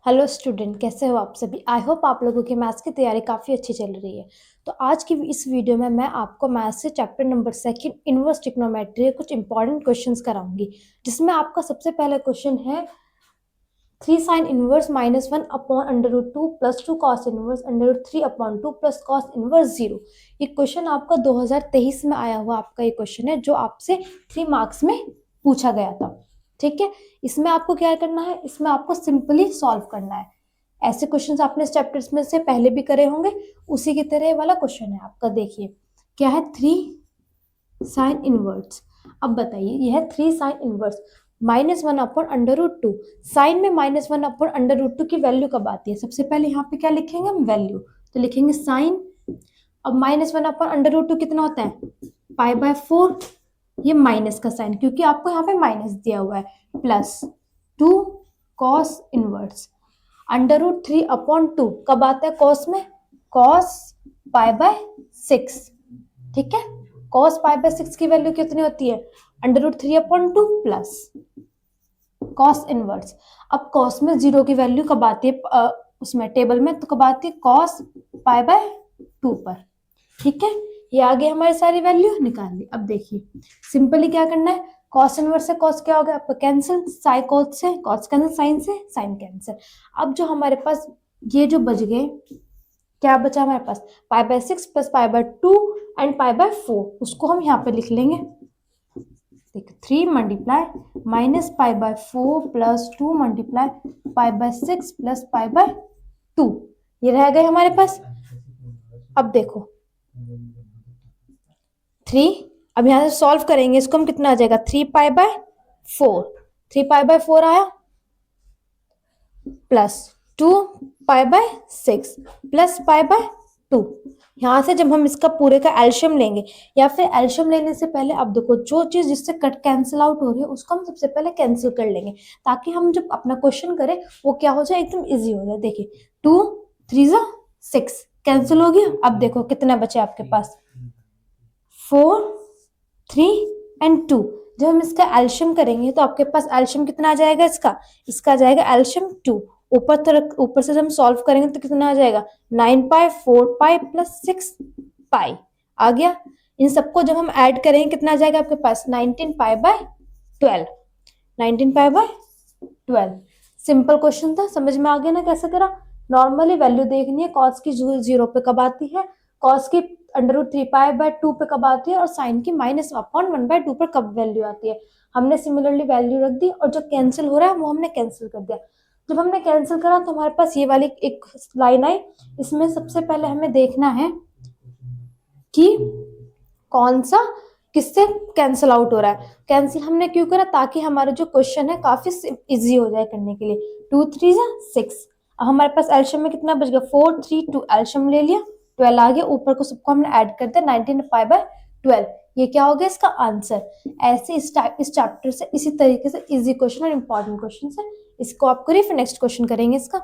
Hello student, कैसे हो आप सभी। आई होप आप लोगों की मैथ्स की तैयारी काफ़ी अच्छी चल रही है। तो आज की इस वीडियो में मैं आपको मैथ्स से चैप्टर नंबर 2 इनवर्स ट्रिग्नोमेट्री कुछ इंपॉर्टेंट क्वेश्चंस कराऊंगी, जिसमें आपका सबसे पहला क्वेश्चन है 3 sin inverse -1 upon √2 plus 2 cos inverse √3/2 plus cos inverse 0। ये क्वेश्चन आपका 2023 में आया हुआ आपका ये क्वेश्चन है, जो आपसे 3 मार्क्स में पूछा गया था। ठीक है, इसमें आपको क्या करना है, इसमें आपको सिंपली सॉल्व करना है। ऐसे क्वेश्चंस आपने इस चैप्टर्स में से पहले भी करे होंगे, उसी की तरह वाला क्वेश्चन है आपका। देखिए क्या है, 3 sin इनवर्स। अब बताइए, यह है 3 sin इनवर्स -1/√2। साइन में -1/√2 की वैल्यू कब आती है, सबसे पहले यहाँ पे क्या लिखेंगे हम, वैल्यू। तो लिखेंगे साइन। अब -1/√2 कितना होता है, π/4। ये माइनस का साइन, क्योंकि आपको यहाँ पे माइनस दिया हुआ है, प्लस 2 cos इनवर्स √3/2 कब आता है कॉस में, cos π/6। ठीक है, cos π/6 की वैल्यू कितनी होती है, √3/2 प्लस cos इनवर्स। अब cos में 0 की वैल्यू कब आती है, उसमें टेबल में, तो कब आती है, cos π/2 पर। ठीक है, ये आगे हमारी सारी वैल्यू निकाल ली। अब देखिए सिंपली क्या करना है, cos इनवर्स से cos क्या हो गया आपका, कैंसिल, साइन cos से cos कैंसिल, साइन से साइन कैंसिल। अब जो हमारे पास ये जो बच गए, क्या बचा हमारे पास, π/6 प्लस π/2 एंड π/4, उसको हम यहाँ पे लिख लेंगे। देखो 3 मल्टीप्लाई -π/4 प्लस 2 मल्टीप्लाई π/6 प्लस π/2, ये रह गए हमारे पास। अब देखो 3, अब यहाँ से सॉल्व करेंगे इसको हम, कितना आ जाएगा, 3π/4, 3π/4 आया, प्लस 2π/6 प्लस π/2। यहाँ से जब हम इसका पूरे का एल्शियम लेंगे, या फिर एल्शियम लेने से पहले अब देखो, जो चीज जिससे कट कैंसिल आउट हो रही है उसको हम सबसे पहले कैंसिल कर लेंगे, ताकि हम जब अपना क्वेश्चन करें वो क्या हो जाए, एकदम इजी हो जाए। देखिए 2 3 6 कैंसिल हो गया। अब देखो कितना बचे आपके पास, 4 3 एंड 2। जब हम इसका एल्शियम करेंगे तो आपके पास एल्शियम कितना आ जाएगा, इसका आ जाएगा एल्शियम 2। ऊपर से जब हम सॉल्व करेंगे तो कितना आ जाएगा, 9π 4π प्लस 6π आ गया। इन सबको जब हम ऐड करेंगे कितना आ जाएगा आपके पास, 19π/12, 19π/12। सिंपल क्वेश्चन था, समझ में आ गया ना कैसे करा। नॉर्मली वैल्यू देखनी है, कॉस की 0 पे कब आती है, कॉस की √3π/2 पे कब आती है, और साइन की -1/2 पर कब वैल्यू आती है। हमने सिमिलरली वैल्यू रख दी, और जो कैंसिल हो रहा है वो हमने कैंसिल कर दिया। जब हमने कैंसिल करा तो हमारे पास ये वाली एक लाइन आई। इसमें सबसे पहले हमें देखना है कि कौन सा किससे कैंसिल आउट हो रहा है। कैंसिल हमने क्यों करा, ताकि हमारा जो क्वेश्चन है काफी इजी हो जाए करने के लिए। 2 3 6। अब हमारे पास एल्शियम में कितना बच गया, 4 3 2, एल्शियम ले लिया, 12 आ गया। ऊपर को सबको हमने ऐड कर दिया, 19π/12। ये क्या हो गया इसका आंसर। ऐसे इस चैप्टर से इसी तरीके से इजी क्वेश्चन और इंपॉर्टेंट क्वेश्चन है, इसको आप करिए, फिर नेक्स्ट क्वेश्चन करेंगे इसका।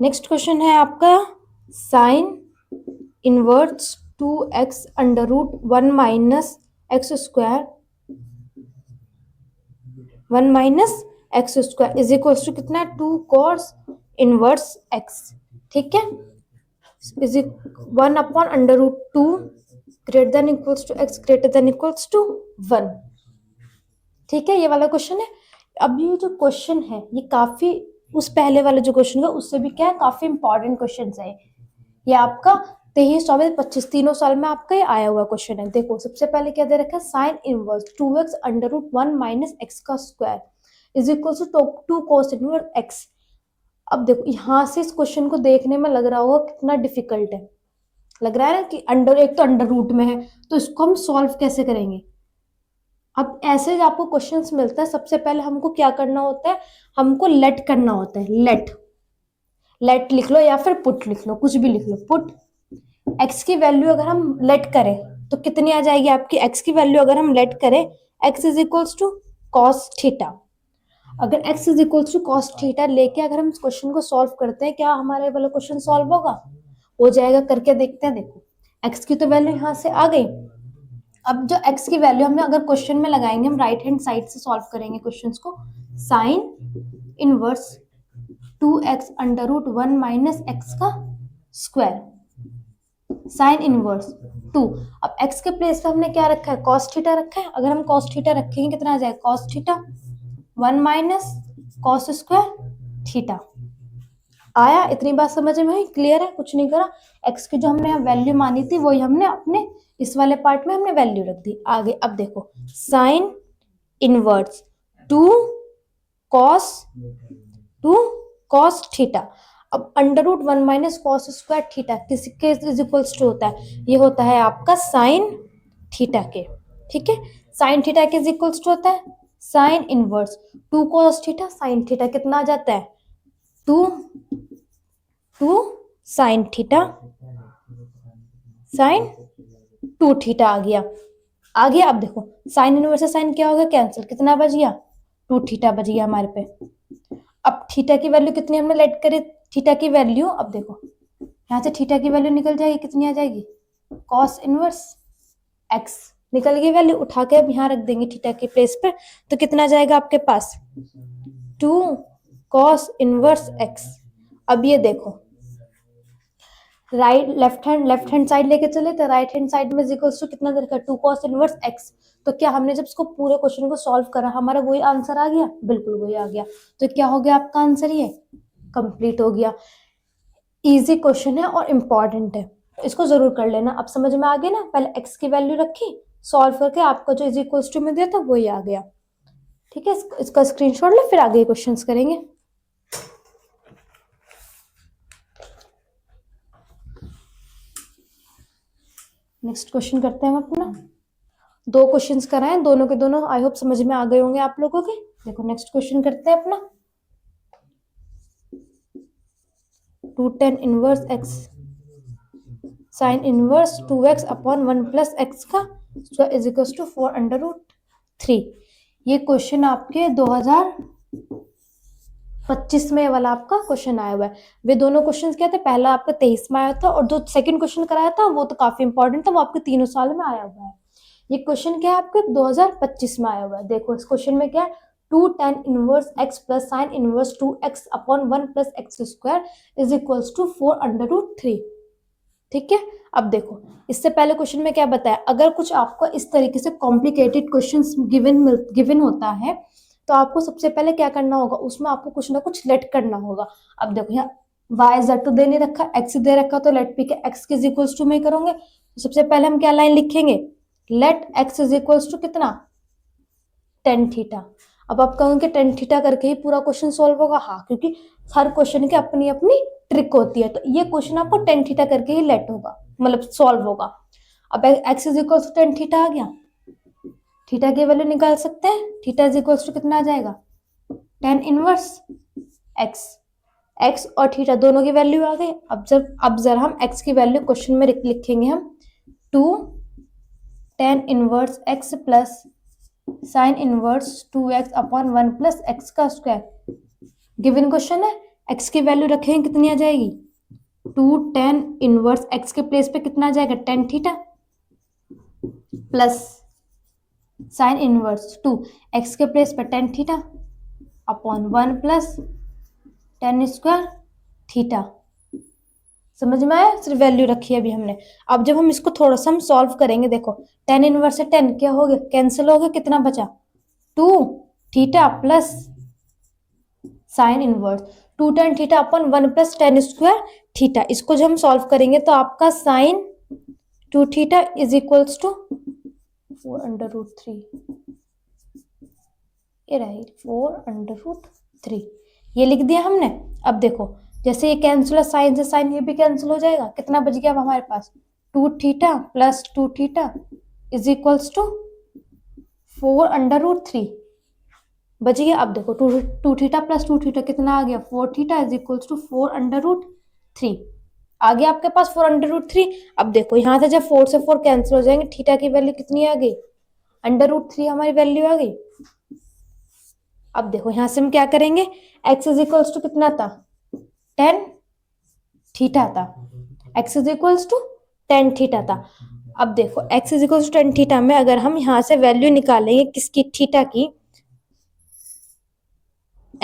नेक्स्ट क्वेश्चन है आपका sine inverse 2x √1 minus x square 1 minus x square is equal to कितना है, 2 cos इनवर्स x। ठीक है, is 1/√2 greater than equals to x greater than equals to 1। ठीक है, ये वाला क्वेश्चन है। अब ये जो क्वेश्चन है ये काफी, उस पहले वाले जो क्वेश्चन है उससे भी क्या है, काफी इंपॉर्टेंट क्वेश्चन है। ये आपका 23 24 25 तीनों साल में आपका ये आया हुआ क्वेश्चन है। देखो सबसे पहले क्या दे रखा है, sine inverse 2x √1 minus x का square is equal to 2 cos inverse x। अब देखो यहाँ से इस क्वेश्चन को देखने में लग रहा होगा कितना डिफिकल्ट है, लग रहा है ना कि एक तो अंडर रूट में है, तो इसको हम सॉल्व कैसे करेंगे। अब ऐसे आपको क्वेश्चंस मिलता है, सबसे पहले हमको क्या करना होता है, हमको लेट करना होता है। लेट लिख लो या फिर पुट लिख लो, कुछ भी लिख लो। पुट x की वैल्यू अगर हम लेट करें तो कितनी आ जाएगी आपकी, x की वैल्यू अगर हम लेट करें, x is equals to cos theta. अगर x is equals to cos theta लेके अगर हम इस क्वेश्चन को सॉल्व करते हैं, क्या हमारे वाला क्वेश्चन सॉल्व होगा, हो जाएगा, करके देखते हैं। देखो x की तो वैल्यू यहाँ से आ गई। अब जो x की वैल्यू हमने अगर क्वेश्चन में लगाएंगे, हम राइट हैंड साइड से सॉल्व करेंगे क्वेश्चंस को। Sine inverse 2x under root 1 minus x का स्क्वायर, साइन इनवर्स 2। अब x के प्लेस पे हमने क्या रखा है, कॉस थीटा रखा है। अगर हम कॉस थीटा रखेंगे कितना आ जाएगा, cos theta 1 minus cos square theta. आया, इतनी बात समझ में आई, क्लियर है, कुछ नहीं करा। x की जो हमने वैल्यू मानी थी वही हमने अपने इस वाले पार्ट में हमने वैल्यू रख दी। आगे अब देखो साइन इनवर्स 2 कॉस थीटा। अब under root 1 minus cos square theta किसके इज इक्वल्स टू होता है, ये होता है आपका साइन थीटा के। ठीक है, साइन थीटा के इज इक्वल्स टू होता है sine inverse 2 cos theta, sine theta कितना आ जाता है 2 साइन थीटा, साइन 2 थीटा आ गया। अब देखो साइन इनवर्स से साइन क्या होगा, कैंसिल, कितना बच गया 2 थीटा बच गया हमारे पे। अब थीटा की वैल्यू कितनी हमने लेट करी, थीटा की वैल्यू, अब देखो यहाँ से थीटा की वैल्यू निकल जाएगी, कितनी आ जाएगी, कॉस इनवर्स एक्स निकल गई वैल्यू, उठा के अब यहाँ रख देंगे थीटा के प्लेस पे, तो कितना जाएगा आपके पास 2 कॉस इनवर्स एक्स। अब ये देखो राइट लेफ्ट हैंड साइड लेके चले तो राइट हैंड साइड में इक्वल्स टू कितना दे रखा है 2 cos इनवर्स x। तो क्या हमने जब इसको पूरे क्वेश्चन को सॉल्व करा हमारा वही आंसर आ गया, बिल्कुल वही आ गया। तो क्या हो गया आपका आंसर, ये कंप्लीट हो गया। इजी क्वेश्चन है और इम्पॉर्टेंट है, इसको जरूर कर लेना। अब समझ में आ गया ना, पहले x की वैल्यू रखी, सॉल्व करके आपका जो इज इक्वल्स टू में दिया था वही आ गया। ठीक है, इसका स्क्रीनशॉट लो, फिर आगे क्वेश्चंस करेंगे। नेक्स्ट क्वेश्चन करते हैं हम अपना। 2 क्वेश्चंस कराए, दोनों के दोनों आई होप समझ में आ गए होंगे आप लोगों के। देखो नेक्स्ट क्वेश्चन करते हैं अपना 2 tan inverse x sine inverse 2x upon 1 plus x का square is equal to 4 under root 3। ये क्वेश्चन आपके 2025 में वाला आपका क्वेश्चन आया हुआ है। वे दोनों क्वेश्चंस क्या थे, पहला आपका 23 में आया था और जो सेकंड क्वेश्चन कराया था वो तो काफी इंपॉर्टेंट था, वो आपके तीनों साल में आया हुआ है। ये क्वेश्चन क्या है आपके 2025 में आया हुआ है। देखो इस क्वेश्चन में क्या है, 2 tan inverse x plus sine inverse 2x upon 1 plus x square is equals to 4 under root 3। ठीक है, अब देखो इससे पहले क्वेश्चन में क्या बताया, अगर कुछ आपको इस तरीके से कॉम्प्लिकेटेड क्वेश्चंस गिवन होता है तो आपको सबसे पहले क्या करना होगा, उसमें आपको कुछ ना कुछ लेट करना होगा। अब देखो यहाँ y z तो दे नहीं रखा, x दे रखा, तो लेट पी के x के इज इक्वल्स टू में करोगे। सबसे पहले हम क्या लाइन लिखेंगे, let x is equals to कितना tan थीटा। अब आप कहोगे tan थीटा करके ही पूरा क्वेश्चन सॉल्व होगा, हाँ, क्योंकि हर क्वेश्चन की अपनी अपनी ट्रिक होती है। तो ये क्वेश्चन आपको tan थीटा करके ही लेट होगा, मतलब सॉल्व होगा। अब x is equals to tan theta आ गया, थीटा की वैल्यू निकाल सकते हैं, थीटा इज इक्वल्स टू कितना आ जाएगा tan इनवर्स x और थीटा दोनों की वैल्यू आ गई। अब जरा हम x की वैल्यू क्वेश्चन में लिखेंगे हम 2 tan inverse x plus sine inverse 2x upon 1 plus x का स्क्वायर। गिवन क्वेश्चन है, x की वैल्यू रखेंगे कितनी आ जाएगी 2 tan इनवर्स x के प्लेस पे कितना आ जाएगा tan theta plus sine inverse 2 x के प्लेस पे tan theta upon 1 plus tan square theta. समझ में आया, सिर्फ वैल्यू रखी है अभी हमने। अब जब हम इसको थोड़ा सा हम सॉल्व करेंगे, देखो tan इनवर्स से tan क्या हो गया, कैंसिल हो गया, कितना बचा 2 theta plus sine inverse 2 tan theta upon 1 plus tan square theta. इसको जब हम सॉल्व करेंगे तो आपका sine 2 theta is equals to 4 under root 3, ये रही 4 अंडर रूट 3, ये लिख दिया हमने। अब देखो जैसे ये कैंसिल है, साइन से साइन ये भी कैंसिल हो जाएगा, कितना बच गया अब हमारे पास 2 theta plus 2 theta is equals to 4 under root 3 बच गया। अब देखो 2 थीटा प्लस 2 थीटा कितना आ गया 4 theta is equals to 4 under root 3 आ गया आपके पास 4 अंडर रूट 3। अब देखो यहाँ से जब 4 से 4 कैंसिल हो जाएंगे, थीटा की वैल्यू कितनी आ गई अंडर रूट 3 हमारी वैल्यू आ गई। अब देखो यहाँ से हम क्या करेंगे, x इज इक्वल्स टू कितना था tan थीटा था, x is equals to tan theta था। अब देखो x is equals to tan theta में अगर हम यहाँ से वैल्यू निकालेंगे किसकी, थीटा की,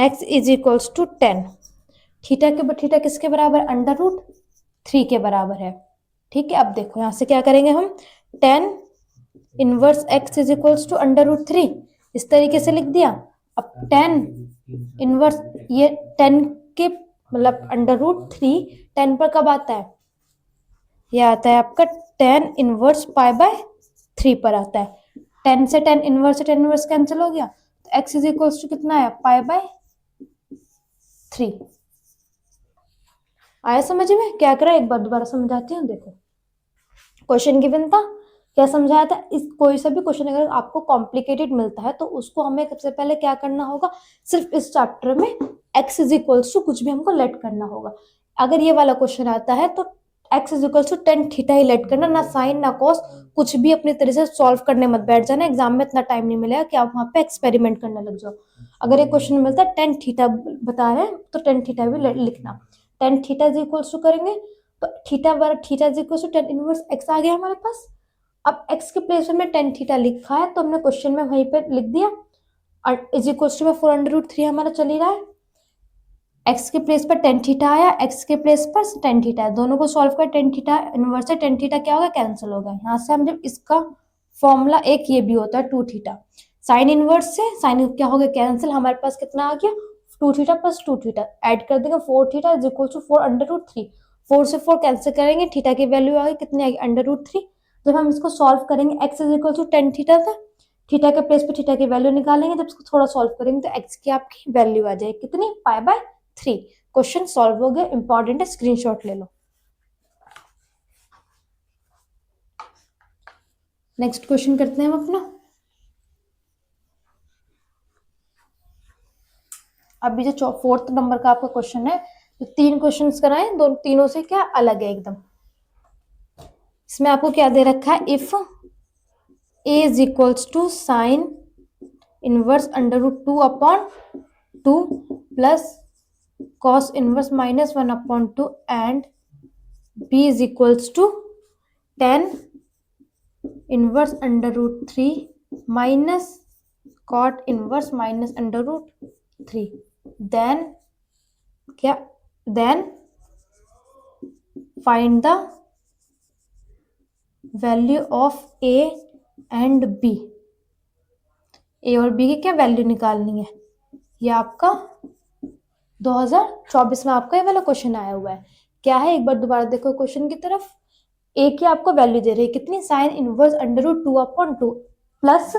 x is equals to tan, theta किसके बराबर, अंडर रूट थ्री के बराबर है। ठीक है, अब देखो यहाँ से क्या करेंगे हम, tan inverse x is equals to under root three, इस तरीके से लिख दिया। अब टेन इनवर्स, ये टेन के मतलब अंडर रूट थ्री टेन पर कब आता है, ये आता है आपका tan inverse pi by three पर आता है। टेन से टेन इनवर्स कैंसिल हो गया, तो x इज इक्वल्स टू कितना है, पाई बाय थ्री। आया समझ में, क्या करा एक बार दोबारा समझाती हूँ। देखो क्वेश्चन गिवन था, क्या समझाया था, इस कोई सा भी क्वेश्चन अगर आपको कॉम्प्लिकेटेड मिलता है तो उसको हमें सबसे पहले क्या करना होगा, सिर्फ इस चैप्टर में x इज इक्वल्स टू कुछ भी हमको लेट करना होगा। अगर ये वाला क्वेश्चन आता है तो x is equals to tan theta ही लेट करना, ना साइन ना कॉस, कुछ भी अपनी तरह से सॉल्व करने मत बैठ जाना, एग्जाम में इतना टाइम नहीं मिलेगा कि आप वहां पे एक्सपेरिमेंट करने लग जाओ। अगर एक क्वेश्चन मिलता है टेन थीटा बता रहे हैं तो टेन थीटा भी लिखना, tan theta is equals to करेंगे तो theta is equals to tan inverse x आ गया हमारे पास। अब x के प्लेस में टेन थीटा लिखा है तो हमने क्वेश्चन में वहीं पे लिख दिया, और इज इक्वल्स टू में फोर अंडर रूट थ्री हमारा चल ही रहा है, x के प्लेस पर टेन थीटा आया, x के प्लेस पर टेन थीटा है, दोनों को सॉल्व कर, टेन थीटा इनवर्स से टेन थीटा क्या होगा, कैंसिल होगा। यहाँ से हम जब इसका फॉर्मूला एक ये भी होता है टू थीटा, साइन इनवर्स से साइन क्या हो गया कैंसिल, हमारे पास कितना आ गया, two theta plus two theta, add कर देंगे four theta is equal to four under root three, four से फोर कैंसिल करेंगे, थीटा की वैल्यू आ गई कितनी आएगी, अंडर रूट थ्री। जब हम इसको सॉल्व करेंगे x is equal to tan theta था, थीटा के प्लेस पे थीटा की वैल्यू निकालेंगे, जब इसको थोड़ा सॉल्व करेंगे तो x की आपकी वैल्यू आ जाएगी कितनी, pi by three. Question solve हो गया, इंपॉर्टेंट है, स्क्रीनशॉट ले लो। नेक्स्ट क्वेश्चन करते हैं हम अपना। अभी जो फोर्थ नंबर का आपका क्वेश्चन है, जो तीन क्वेश्चंस कराए, दो तीनों से क्या अलग है एकदम। इसमें आपको क्या दे रखा है, if a is equals to sine inverse under root two upon two plus cos inverse minus one upon two and b is equals to tan inverse under root three minus cot inverse minus under root three, then क्या, then find the value of a and b, a और b की क्या value निकालनी है। ये आपका 2024 में आपका ये वाला क्वेश्चन आया हुआ है। क्या है, एक बार दोबारा देखो क्वेश्चन की तरफ। a की आपको वैल्यू दे रही है कितनी, sine inverse under root two upon two plus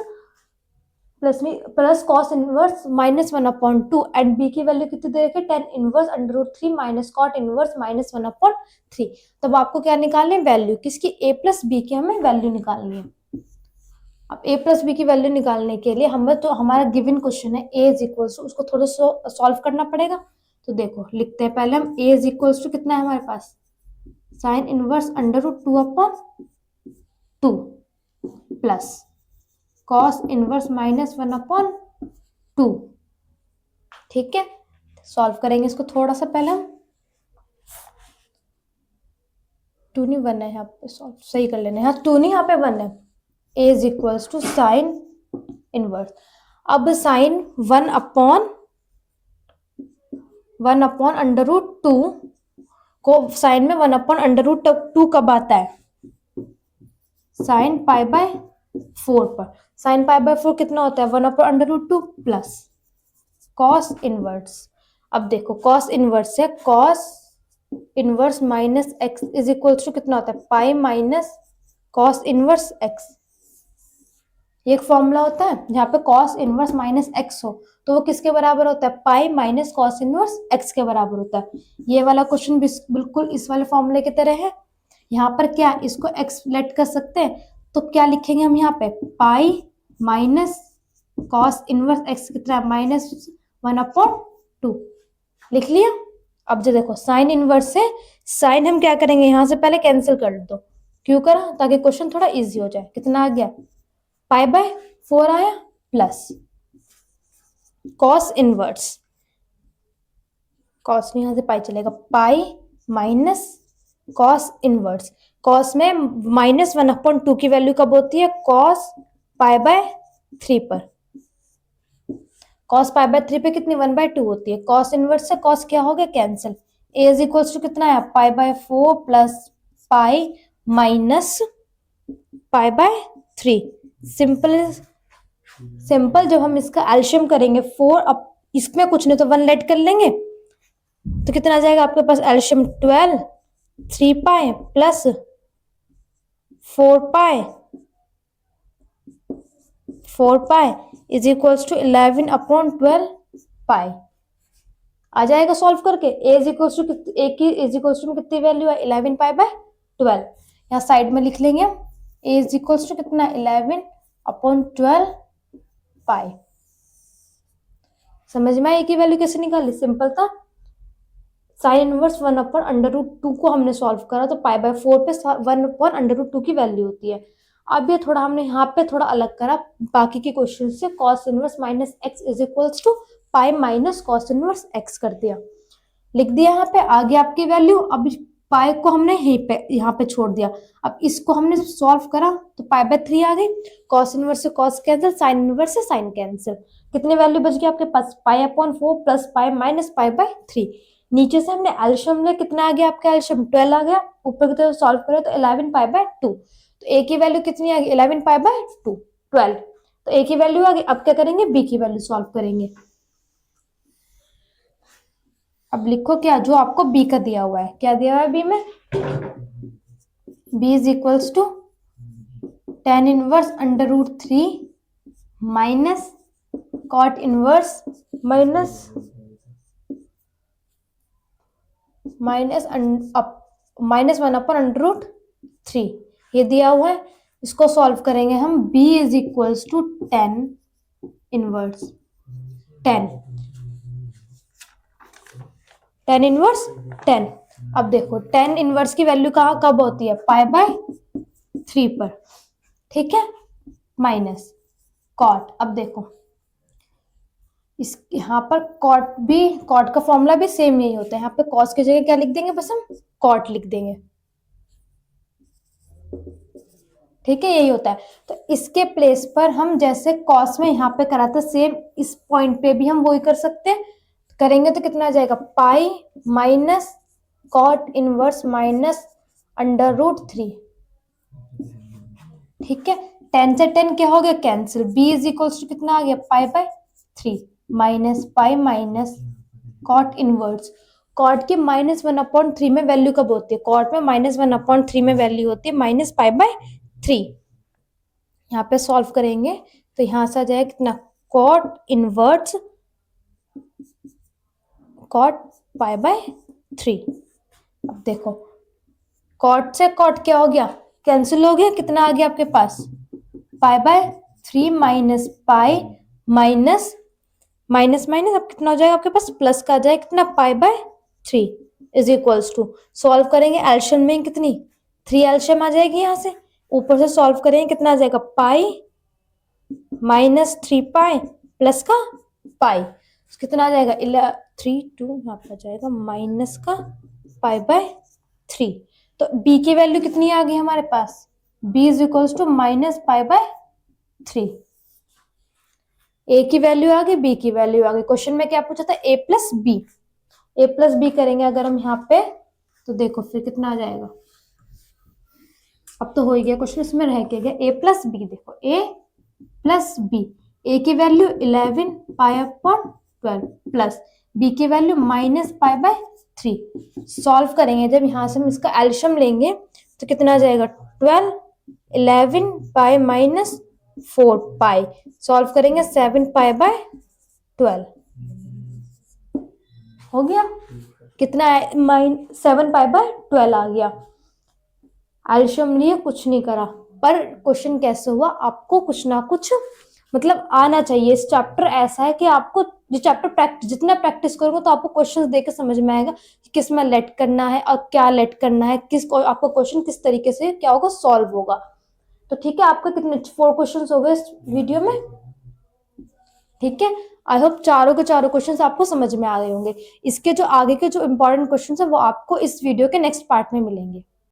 plus cos inverse minus one upon two, and b की वैल्यू कितनी दे रखी है, tan inverse under root three minus cot inverse minus one upon three. तब आपको क्या निकालनी है, वैल्यू किसकी, a प्लस b की हमें वैल्यू निकालनी है। अब a प्लस बी की वैल्यू निकालने के लिए हमें, तो हमारा गिवन क्वेश्चन है a इज इक्वल्स टू, उसको थोड़ा सॉल्व करना पड़ेगा। तो देखो लिखते हैं पहले हम, a इज इक्वल्स टू कितना है हमारे पास, sine inverse under root two upon two plus cos inverse minus one upon two. ठीक है, सॉल्व करेंगे इसको थोड़ा सा, पहले हम टू नहीं वन है यहाँ पे, सॉल्व सही कर लेना है, यहाँ टू नहीं यहाँ पे वन है। a is equals to sine inverse, अब sine one upon under root two को साइन में one upon under root two कब आता है, साइन पाई बाय फोर पर, साइन पाई बाय फोर कितना होता है, one upon under root two plus cos inverse. अब देखो कॉस इनवर्स से cos inverse minus x is equals to कितना होता है, pi minus cos inverse x. ये एक फॉर्मूला होता है जहाँ पे कॉस इनवर्स माइनस एक्स हो तो वो किसके बराबर होता है, pi minus cos inverse x के बराबर होता है। ये वाला क्वेश्चन बिल्कुल इस वाले फॉर्मूले की तरह है। यहाँ पर क्या, इसको एक्स लेट कर सकते हैं, तो क्या लिखेंगे हम यहाँ पे, पाई माइनस कॉस इनवर्स एक्स कितना है, माइनस वन अपॉन टू, लिख लिया। अब जो देखो साइन इनवर्स से साइन हम क्या करेंगे, यहाँ से पहले कैंसिल कर दो, क्यों करा, ताकि क्वेश्चन थोड़ा इजी हो जाए। कितना आ गया, पाई बाय फोर आया प्लस कॉस इनवर्स, कॉस नहीं यहाँ से पाई चलेगा, पाई माइनस कॉस इनवर्स, कॉस में -1/2 की वैल्यू कब होती है, कॉस π/3 पर। कॉस π/3 पे कितनी 1/2 होती है, कॉस इनवर्स से कॉस क्या हो गया, cancel. A is equals to कितना है, π/4 plus pi minus π/3। Simple simple. जब हम इसका एल्शियम करेंगे 4, अब इसमें कुछ नहीं तो 1 लेट कर लेंगे तो कितना आ जाएगा आपके पास, एल्शियम 12, 3 pi plus 4 pi, 4 pi is equals to 11/12 pi. आ जाएगा सॉल्व करके। ए इज इक्वल्स टू कितनी वैल्यू है, 11 पाई/12। यहाँ साइड में लिख लेंगे हम, ए इज इक्वल्स टू कितना, 11/12 पाई। समझ में आई कि वैल्यू कैसे निकाली, सिंपल था। साइन इनवर्स 1/√2 को हमने सॉल्व करा तो π/4 पे 1/√2 की वैल्यू होती है। अब ये थोड़ा हमने यहाँ पे थोड़ा अलग करा बाकी के क्वेश्चन से, cos inverse minus x is equals to pi minus cos inverse x कर दिया, लिख दिया यहाँ पे। आगे आपकी वैल्यू, अब पाई को हमने यहाँ पे छोड़ दिया। अब इसको हमने सॉल्व करा तो π/3 आ गई, कॉस इनवर्स से कॉस कैंसिल, साइन इनवर्स से साइन कैंसिल। कितनी वैल्यू बच गई आपके पास, π/4 प्लस पाई माइनस π/3। नीचे से हमने एल्शियम लिया, कितना आ गया आपका एल्शियम, 12 आ गया। ऊपर की तरफ सॉल्व करें तो 11 π/2, तो ए की वैल्यू कितनी आ गई, 11 π/2 12। तो ए की वैल्यू आ गई। अब क्या करेंगे, बी की वैल्यू सॉल्व करेंगे। अब लिखो क्या, जो आपको बी का दिया हुआ है, क्या दिया हुआ है बी में, B is equals to tan inverse √3 minus cot inverse minus -1/√3 ये दिया हुआ है। इसको सॉल्व करेंगे हम, b is equals to tan inverse 10। अब देखो tan इनवर्स की वैल्यू कहाँ कब होती है, π/3 पर, ठीक है, माइनस कॉट। अब देखो इस यहाँ पर कॉट का फॉर्मूला भी सेम यही होता है। यहाँ पे कॉस की जगह क्या लिख देंगे, बस हम कॉट लिख देंगे, ठीक है, यही होता है। तो इसके प्लेस पर हम जैसे कॉस में यहाँ पे करा था, सेम इस पॉइंट पे भी हम वही कर सकते हैं। करेंगे तो कितना आ जाएगा, pi minus cot inverse minus √3, ठीक है। 10 से 10 क्या हो गया, cancel. b is equals to कितना आ गया, π/3 minus pi minus cot inverse. Cot की -1/3 में वैल्यू कब होती है, कॉट में -1/3 में वैल्यू होती है -π/3। यहाँ पे सॉल्व करेंगे तो यहाँ से आ जाएगा कितना, कॉट इनवर्स कॉट π/3। अब देखो कॉट से कॉट क्या हो गया, कैंसिल हो गया, कितना आ गया आपके पास, π/3 माइनस पाई माइनस अब कितना हो जाएगा आपके पास, प्लस का आ जाएगा कितना, π/3 इज इक्वल्स टू, सॉल्व करेंगे एल्शियम में कितनी 3 एल्शियम आ जाएगी, यहाँ से ऊपर से सॉल्व करेंगे कितना आ जाएगा, पाई माइनस 3 पाई प्लस का पाई, कितना आ जाएगा 3 2 यहाँ पर आ जाएगा माइनस का π/3। तो b की वैल्यू कितनी आ गई हमारे पास, b is equals to minus π/3। A की वैल्यू आ गई, बी की वैल्यू आ गई। क्वेश्चन में क्या पूछा था, a प्लस बी करेंगे अगर हम यहाँ पे, तो देखो फिर कितना आ जाएगा। अब तो हो ही गया क्वेश्चन, इसमें रह के गया a प्लस बी। देखो a प्लस बी, a की वैल्यू 11 π/12 प्लस b की वैल्यू -π/3। सॉल्व करेंगे जब यहाँ से हम इसका एल्शियम लेंगे तो कितना आ जाएगा, 12 11 पाई माइनस 4 पाई, सॉल्व करेंगे 7 π/12 हो गया, कितना 7 π/12 आ गया। एल्शियम लिए कुछ नहीं करा, पर क्वेश्चन कैसे हुआ, आपको कुछ ना कुछ मतलब आना चाहिए। इस चैप्टर ऐसा है कि आपको ये चैप्टर जितना प्रैक्टिस करोगे तो आपको क्वेश्चंस देख के समझ में आएगा कि किस में लेट करना है और क्या लेट करना है, आपको क्वेश्चन किस तरीके से क्या होगा, सॉल्व होगा। तो ठीक है, आपका कितने 4 क्वेश्चन हो गए इस वीडियो में। ठीक है। आई होप चारों के चारों क्वेश्चंस आपको समझ में आ गए होंगे। इसके जो आगे के जो इंपॉर्टेंट क्वेश्चंस है वो आपको इस वीडियो के नेक्स्ट पार्ट में मिलेंगे।